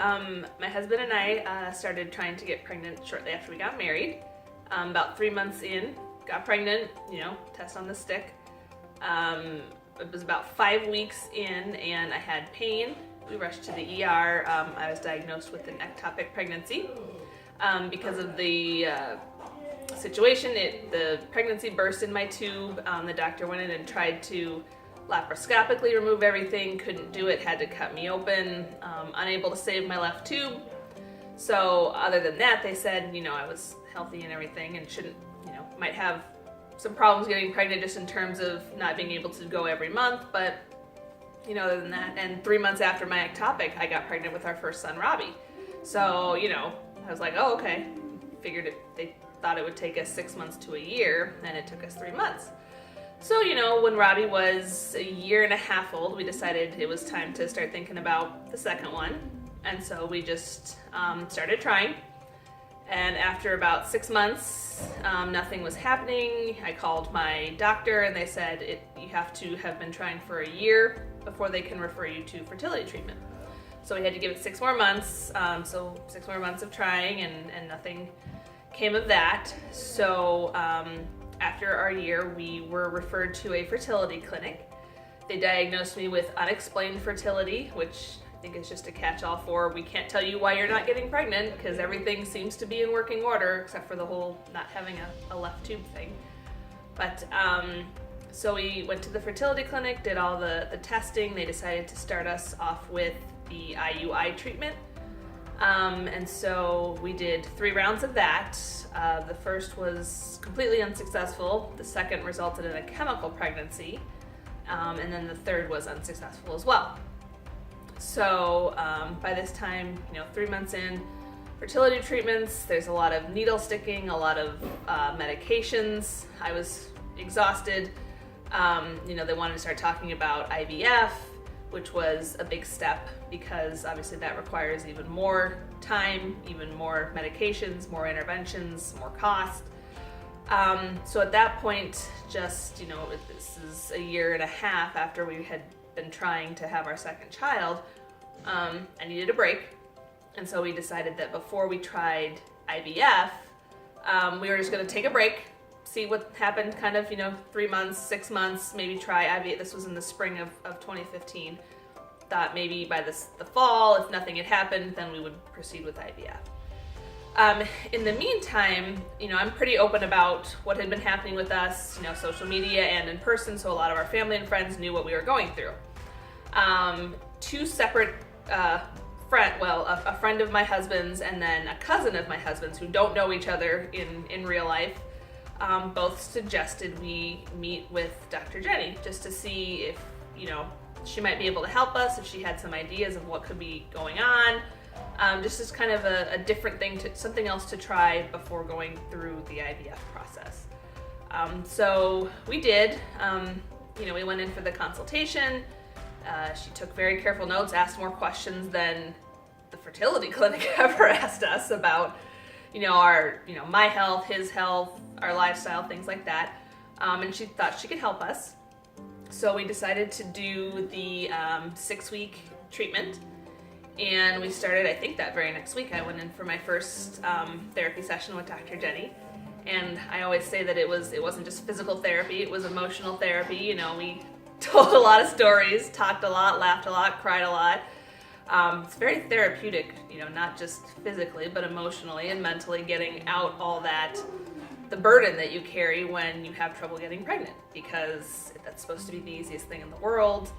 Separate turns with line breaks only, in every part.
My husband and I started trying to get pregnant shortly after we got married. About 3 months in, got pregnant, test on the stick. It was about 5 weeks in and I had pain. We rushed to the ER. I was diagnosed with an ectopic pregnancy. Because of the situation, the pregnancy burst in my tube. The doctor went in and tried to laparoscopically remove everything, couldn't do it, had to cut me open, unable to save my left tube. So other than that, they said, I was healthy and everything and shouldn't, might have some problems getting pregnant just in terms of not being able to go every month, but other than that, and 3 months after my ectopic, I got pregnant with our first son, Robbie. So, I was like, oh, okay. Figured they thought it would take us 6 months to a year, and it took us 3 months. So, when Robbie was a year and a half old, we decided it was time to start thinking about the second one. And so we just started trying. And after about 6 months, nothing was happening. I called my doctor and they said you have to have been trying for a year before they can refer you to fertility treatment. So we had to give it 6 more months. So 6 more months of trying and nothing came of that. So after our year, we were referred to a fertility clinic. They diagnosed me with unexplained fertility, which I think is just a catch-all for we can't tell you why you're not getting pregnant because everything seems to be in working order except for the whole not having a left tube thing. But so we went to the fertility clinic, did all the testing. They decided to start us off with the IUI treatment. And so we did 3 rounds of that. The first was completely unsuccessful. The second resulted in a chemical pregnancy. And then the third was unsuccessful as well. So by this time, 3 months in, fertility treatments, there's a lot of needle sticking, a lot of medications. I was exhausted. They wanted to start talking about IVF, which was a big step because obviously that requires even more time, even more medications, more interventions, more cost. So at that point, just, this is a year and a half after we had been trying to have our second child, I needed a break. And so we decided that before we tried IVF, we were just going to take a break, see what happened, kind of, 3 months, 6 months, maybe try IVF. This was in the spring of 2015. Thought maybe by the fall, if nothing had happened, then we would proceed with IVF. In the meantime, I'm pretty open about what had been happening with us, social media and in person, so a lot of our family and friends knew what we were going through. 2 separate a friend of my husband's and then a cousin of my husband's who don't know each other in real life, both suggested we meet with Dr. Jenny just to see if, she might be able to help us, if she had some ideas of what could be going on. Just as kind of a different thing, something else to try before going through the IVF process. So we did. We went in for the consultation. She took very careful notes, asked more questions than the fertility clinic ever asked us about, my health, his health, our lifestyle, things like that. And she thought she could help us. So we decided to do the 6-week treatment. And we started, I think that very next week, I went in for my first therapy session with Dr. Jenny. And I always say that it wasn't just physical therapy, it was emotional therapy. We told a lot of stories, talked a lot, laughed a lot, cried a lot. It's very therapeutic, not just physically, but emotionally and mentally, getting out all that, the burden that you carry when you have trouble getting pregnant, because that's supposed to be the easiest thing in the world.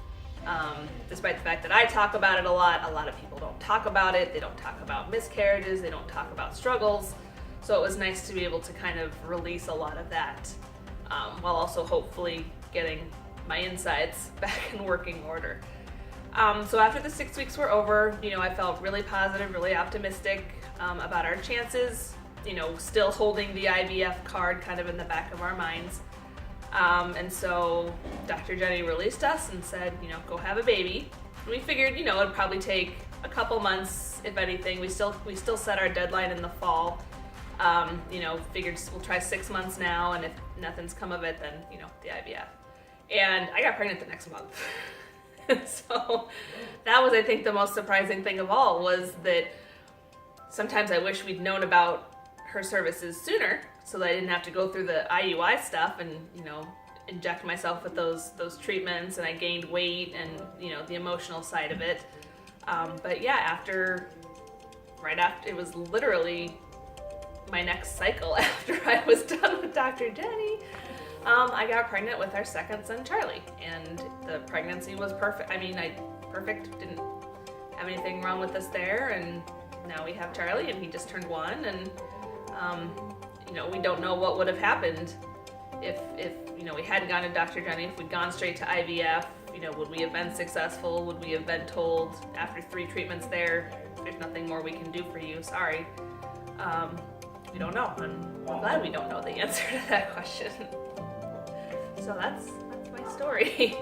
Despite the fact that I talk about it a lot of people don't talk about it. They don't talk about miscarriages. They don't talk about struggles. So it was nice to be able to kind of release a lot of that, while also hopefully getting my insides back in working order. So after the 6 weeks were over, I felt really positive, really optimistic about our chances, still holding the IVF card kind of in the back of our minds. And so Dr. Jenny released us and said, go have a baby. And we figured, it'd probably take a couple months, if anything. We still set our deadline in the fall. Figured we'll try 6 months now, and if nothing's come of it, then, the IVF. And I got pregnant the next month. So that was, I think, the most surprising thing of all, was that sometimes I wish we'd known about her services sooner so that I didn't have to go through the IUI stuff and, inject myself with those treatments, and I gained weight and, the emotional side of it. But yeah, right after, it was literally my next cycle after I was done with Dr. Jenny, I got pregnant with our second son, Charlie, and the pregnancy was perfect. Perfect, didn't have anything wrong with us there, and now we have Charlie, and he just turned 1, and we don't know what would have happened if we hadn't gone to Dr. Jenny, if we'd gone straight to IVF. Would we have been successful? Would we have been told after 3 treatments there's nothing more we can do for you, sorry? We don't know, and I'm glad we don't know the answer to that question. So that's my story.